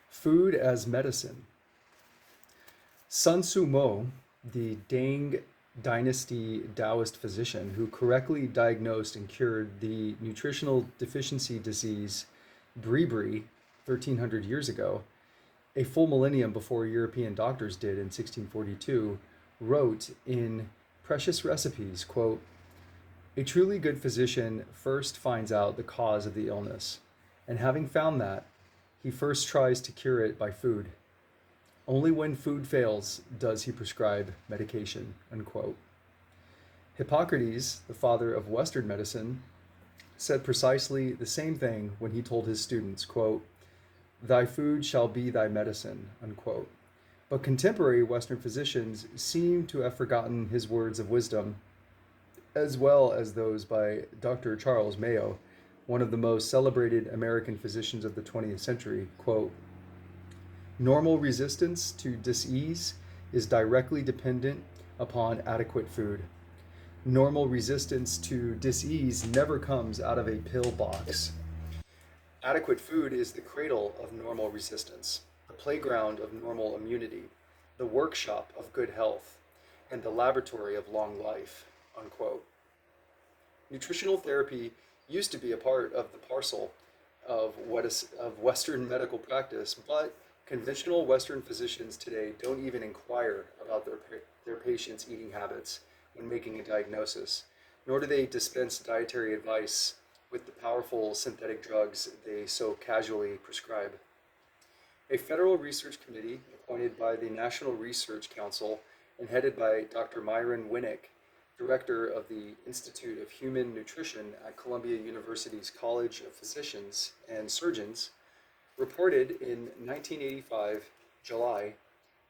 Food as medicine. Sun Tzu Mo, the Tang Dynasty Taoist physician who correctly diagnosed and cured the nutritional deficiency disease Bribri 1300 years ago, a full millennium before European doctors did in 1642, wrote in Precious Recipes, quote, "A truly good physician first finds out the cause of the illness, and having found that, he first tries to cure it by food. Only when food fails does he prescribe medication," unquote. Hippocrates, the father of Western medicine, said precisely the same thing when he told his students, quote, "Thy food shall be thy medicine," unquote. But contemporary Western physicians seem to have forgotten his words of wisdom, as well as those by Dr. Charles Mayo, one of the most celebrated American physicians of the 20th century, quote, "Normal resistance to disease is directly dependent upon adequate food. Normal resistance to disease never comes out of a pill box. Adequate food is the cradle of normal resistance, the playground of normal immunity, the workshop of good health, and the laboratory of long life," unquote. Nutritional therapy used to be a part of the parcel of Western medical practice, but conventional Western physicians today don't even inquire about their patients' eating habits when making a diagnosis, nor do they dispense dietary advice with the powerful synthetic drugs they so casually prescribe. A federal research committee appointed by the National Research Council and headed by Dr. Myron Winnick, director of the Institute of Human Nutrition at Columbia University's College of Physicians and Surgeons, reported in 1985, July,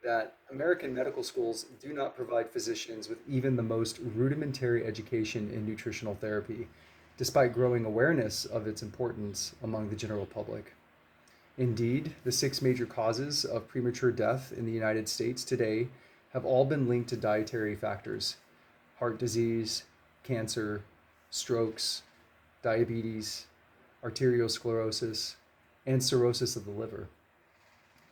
that American medical schools do not provide physicians with even the most rudimentary education in nutritional therapy, despite growing awareness of its importance among the general public. Indeed, the 6 major causes of premature death in the United States today have all been linked to dietary factors: heart disease, cancer, strokes, diabetes, arteriosclerosis, and cirrhosis of the liver.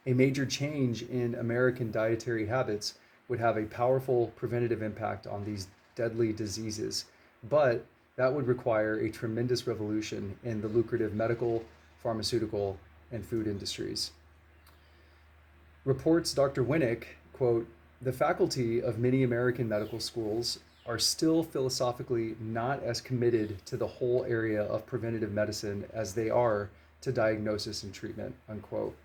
A major change in American dietary habits would have a powerful preventative impact on these deadly diseases, but that would require a tremendous revolution in the lucrative medical, pharmaceutical, and food industries. Reports Dr. Winnick, quote, "The faculty of many American medical schools are still philosophically not as committed to the whole area of preventative medicine as they are to diagnosis and treatment," unquote.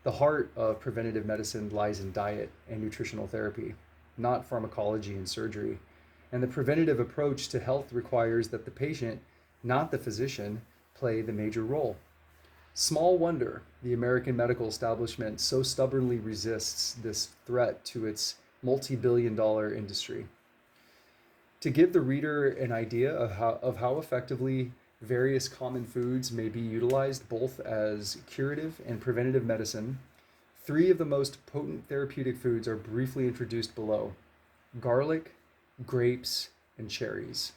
The heart of preventative medicine lies in diet and nutritional therapy, not pharmacology and surgery. And the preventative approach to health requires that the patient, not the physician, play the major role. Small wonder the American medical establishment so stubbornly resists this threat to its multi-billion-dollar industry. To give the reader an idea of how effectively various common foods may be utilized both as curative and preventative medicine, 3 of the most potent therapeutic foods are briefly introduced below: garlic, grapes, and cherries.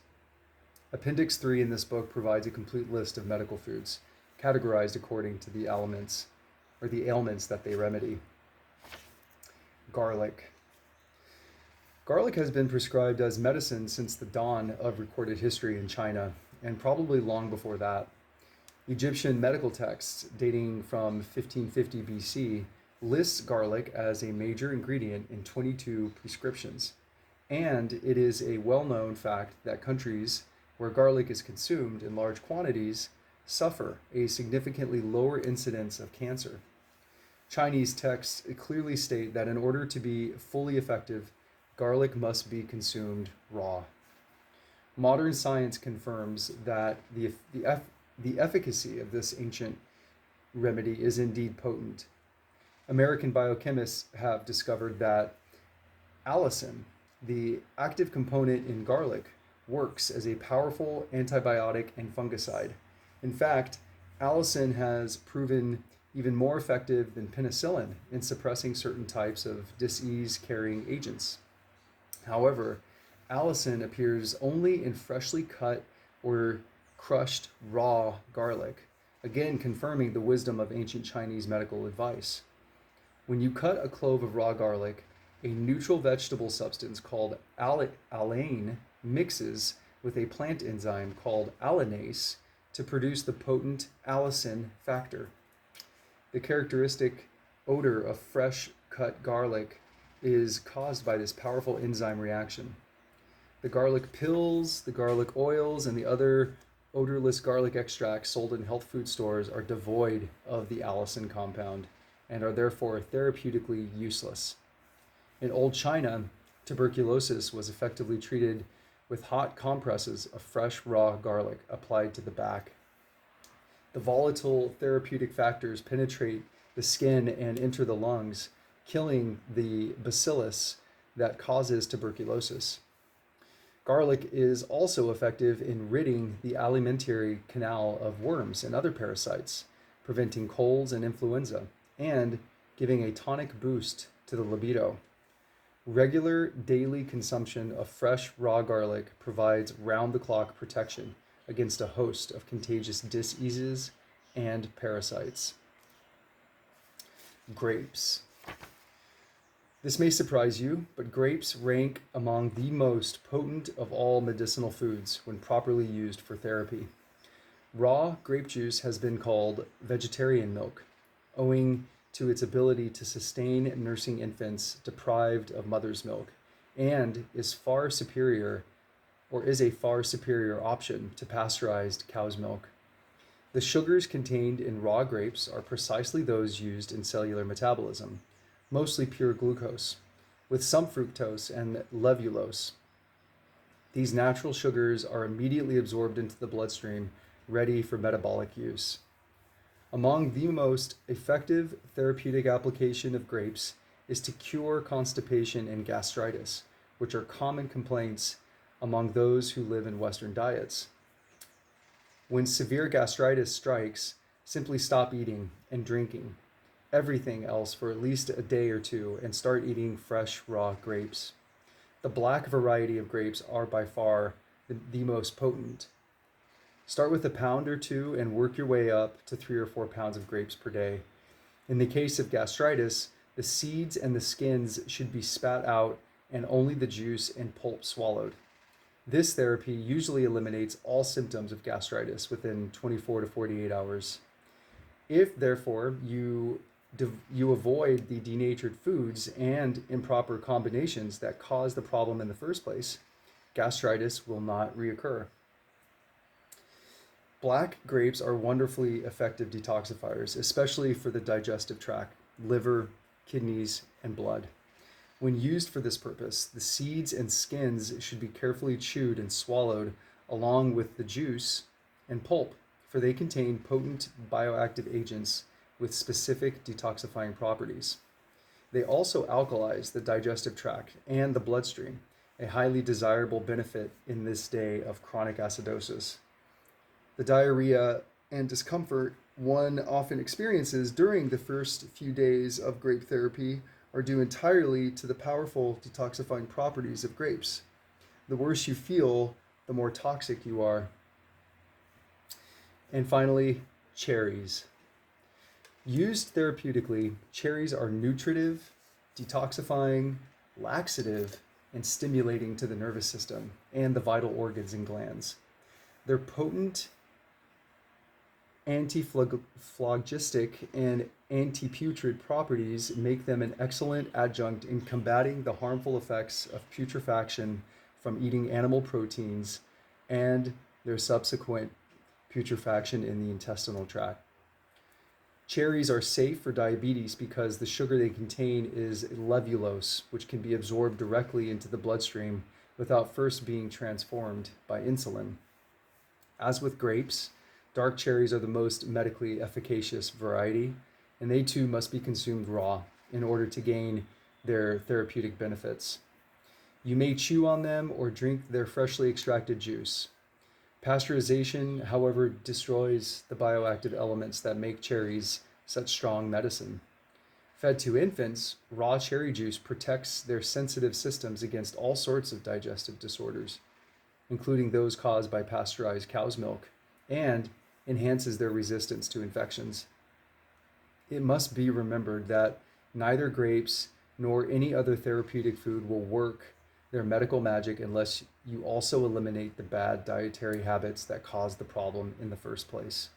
Appendix 3 in this book provides a complete list of medical foods, categorized according to the ailments that they remedy. Garlic. Garlic has been prescribed as medicine since the dawn of recorded history in China, and probably long before that. Egyptian medical texts dating from 1550 BC lists garlic as a major ingredient in 22 prescriptions. And it is a well-known fact that countries where garlic is consumed in large quantities suffer a significantly lower incidence of cancer. Chinese texts clearly state that in order to be fully effective, garlic must be consumed raw. Modern science confirms that the efficacy of this ancient remedy is indeed potent. American biochemists have discovered that allicin, the active component in garlic, works as a powerful antibiotic and fungicide. In fact, allicin has proven even more effective than penicillin in suppressing certain types of disease-carrying agents. However, allicin appears only in freshly cut or crushed raw garlic, again confirming the wisdom of ancient Chinese medical advice. When you cut a clove of raw garlic, a neutral vegetable substance called alane mixes with a plant enzyme called alanase to produce the potent allicin factor. The characteristic odor of fresh cut garlic is caused by this powerful enzyme reaction. The garlic pills, the garlic oils, and the other odorless garlic extracts sold in health food stores are devoid of the allicin compound and are therefore therapeutically useless. In old China, tuberculosis was effectively treated with hot compresses of fresh raw garlic applied to the back. The volatile therapeutic factors penetrate the skin and enter the lungs, killing the bacillus that causes tuberculosis. Garlic is also effective in ridding the alimentary canal of worms and other parasites, preventing colds and influenza, and giving a tonic boost to the libido. Regular daily consumption of fresh raw garlic provides round-the-clock protection against a host of contagious diseases and parasites. Grapes. This may surprise you, but grapes rank among the most potent of all medicinal foods when properly used for therapy. Raw grape juice has been called vegetarian milk, owing to its ability to sustain nursing infants deprived of mother's milk, and is a far superior option to pasteurized cow's milk. The sugars contained in raw grapes are precisely those used in cellular metabolism, mostly pure glucose, with some fructose and levulose. These natural sugars are immediately absorbed into the bloodstream, ready for metabolic use. Among the most effective therapeutic application of grapes is to cure constipation and gastritis, which are common complaints among those who live in Western diets. When severe gastritis strikes, simply stop eating and drinking everything else for at least a day or two and start eating fresh raw grapes. The black variety of grapes are by far the most potent. Start with a pound or two and work your way up to 3 or 4 pounds of grapes per day. In the case of gastritis, the seeds and the skins should be spat out and only the juice and pulp swallowed. This therapy usually eliminates all symptoms of gastritis within 24 to 48 hours. If, therefore, you avoid the denatured foods and improper combinations that cause the problem in the first place, gastritis will not reoccur. Black grapes are wonderfully effective detoxifiers, especially for the digestive tract, liver, kidneys, and blood. When used for this purpose, the seeds and skins should be carefully chewed and swallowed along with the juice and pulp, for they contain potent bioactive agents with specific detoxifying properties. They also alkalize the digestive tract and the bloodstream, a highly desirable benefit in this day of chronic acidosis. The diarrhea and discomfort one often experiences during the first few days of grape therapy are due entirely to the powerful detoxifying properties of grapes. The worse you feel, the more toxic you are. And finally, cherries. Used therapeutically, cherries are nutritive, detoxifying, laxative, and stimulating to the nervous system and the vital organs and glands. Their potent antiphlogistic and antiputrid properties make them an excellent adjunct in combating the harmful effects of putrefaction from eating animal proteins and their subsequent putrefaction in the intestinal tract. Cherries are safe for diabetes because the sugar they contain is levulose, which can be absorbed directly into the bloodstream without first being transformed by insulin. As with grapes, dark cherries are the most medically efficacious variety, and they too must be consumed raw in order to gain their therapeutic benefits. You may chew on them or drink their freshly extracted juice. Pasteurization, however, destroys the bioactive elements that make cherries such strong medicine. Fed to infants, raw cherry juice protects their sensitive systems against all sorts of digestive disorders, including those caused by pasteurized cow's milk, and enhances their resistance to infections. It must be remembered that neither grapes nor any other therapeutic food will work their medical magic unless you also eliminate the bad dietary habits that caused the problem in the first place.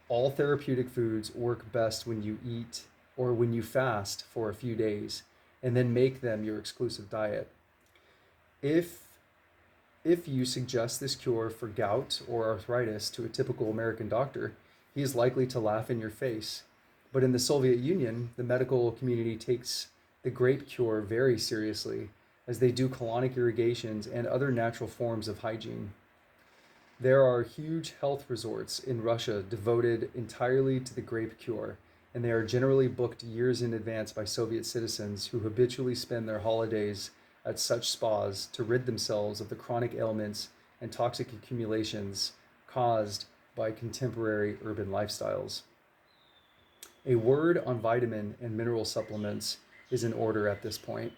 All therapeutic foods work best when you eat or when you fast for a few days and then make them your exclusive diet. If if you suggest this cure for gout or arthritis to a typical American doctor, he is likely to laugh in your face. But in the Soviet Union, the medical community takes the grape cure very seriously, as they do colonic irrigations and other natural forms of hygiene. There are huge health resorts in Russia devoted entirely to the grape cure, and they are generally booked years in advance by Soviet citizens who habitually spend their holidays at such spas to rid themselves of the chronic ailments and toxic accumulations caused by contemporary urban lifestyles. A word on vitamin and mineral supplements is in order at this point.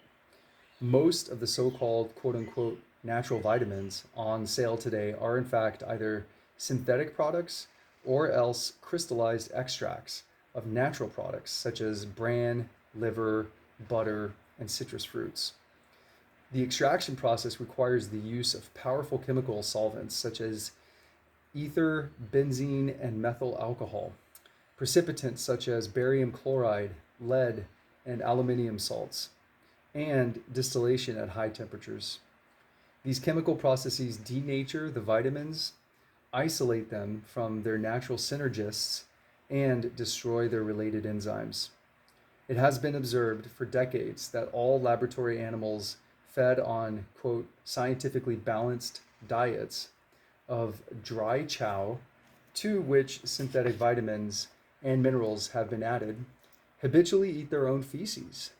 Most of the so-called quote unquote natural vitamins on sale today are in fact either synthetic products or else crystallized extracts of natural products such as bran, liver, butter, and citrus fruits. The extraction process requires the use of powerful chemical solvents such as ether, benzene, and methyl alcohol, precipitants such as barium chloride, lead, and aluminium salts, and distillation at high temperatures. These chemical processes denature the vitamins, isolate them from their natural synergists, and destroy their related enzymes. It has been observed for decades that all laboratory animals fed on, quote, scientifically balanced diets of dry chow, to which synthetic vitamins and minerals have been added, habitually eat their own feces.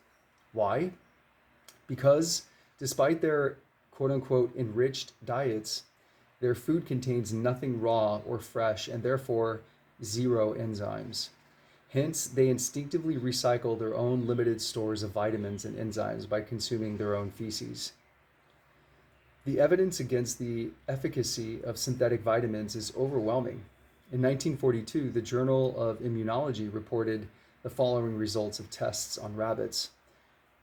Why? Because despite their quote unquote enriched diets, their food contains nothing raw or fresh and therefore zero enzymes. Hence, they instinctively recycle their own limited stores of vitamins and enzymes by consuming their own feces. The evidence against the efficacy of synthetic vitamins is overwhelming. In 1942, the Journal of Immunology reported the following results of tests on rabbits.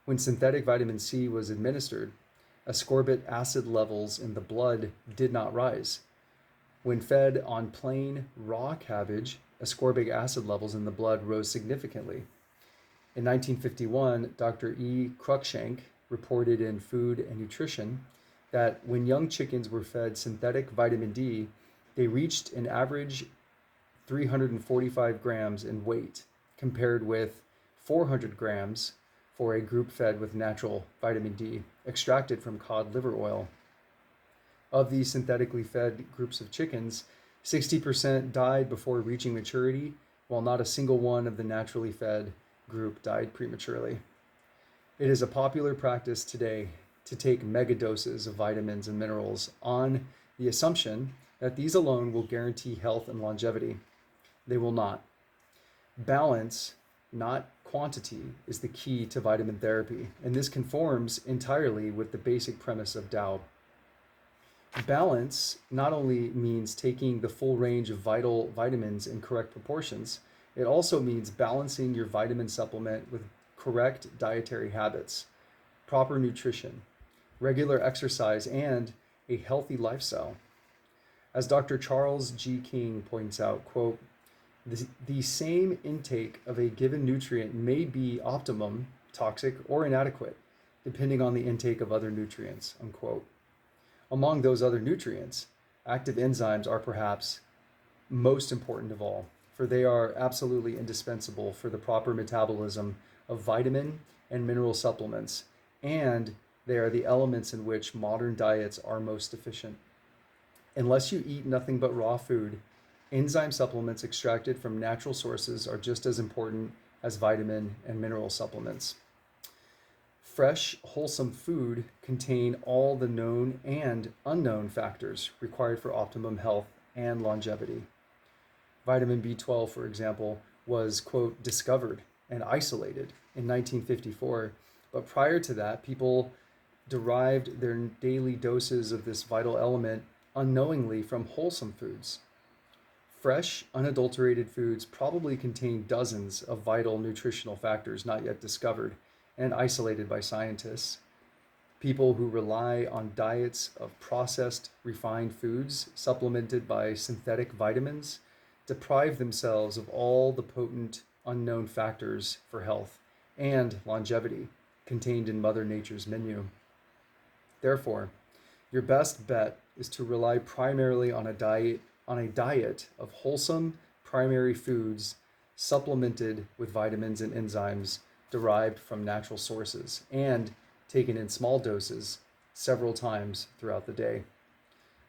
When synthetic vitamin C was administered, ascorbic acid levels in the blood did not rise. When fed on plain raw cabbage, ascorbic acid levels in the blood rose significantly. In 1951, Dr. E. Cruikshank reported in Food and Nutrition that when young chickens were fed synthetic vitamin D, they reached an average 345 grams in weight, compared with 400 grams for a group fed with natural vitamin D extracted from cod liver oil. Of these synthetically fed groups of chickens, 60% died before reaching maturity, while not a single one of the naturally fed group died prematurely. It is a popular practice today to take mega doses of vitamins and minerals on the assumption that these alone will guarantee health and longevity. They will not. Balance, not quantity, is the key to vitamin therapy, and this conforms entirely with the basic premise of Tao. Balance not only means taking the full range of vital vitamins in correct proportions, it also means balancing your vitamin supplement with correct dietary habits, proper nutrition, regular exercise, and a healthy lifestyle. As Dr. Charles G. King points out, quote, the same intake of a given nutrient may be optimum, toxic, or inadequate, depending on the intake of other nutrients, unquote. Among those other nutrients, active enzymes are perhaps most important of all, for they are absolutely indispensable for the proper metabolism of vitamin and mineral supplements, and they are the elements in which modern diets are most deficient. Unless you eat nothing but raw food, enzyme supplements extracted from natural sources are just as important as vitamin and mineral supplements. Fresh, wholesome food contain all the known and unknown factors required for optimum health and longevity. Vitamin B12, for example, was, quote, discovered and isolated in 1954, but prior to that, people derived their daily doses of this vital element unknowingly from wholesome foods. Fresh, unadulterated foods probably contain dozens of vital nutritional factors not yet discovered and isolated by scientists. People who rely on diets of processed, refined foods supplemented by synthetic vitamins deprive themselves of all the potent, unknown factors for health and longevity contained in Mother Nature's menu. Therefore, your best bet is to rely primarily on a diet of wholesome primary foods supplemented with vitamins and enzymes derived from natural sources and taken in small doses several times throughout the day.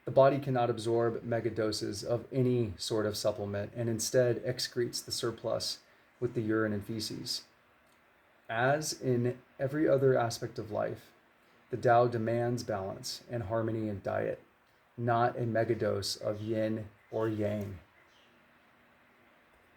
The body cannot absorb megadoses of any sort of supplement and instead excretes the surplus with the urine and feces. As in every other aspect of life, the Tao demands balance and harmony in diet, not a megadose of yin or yang.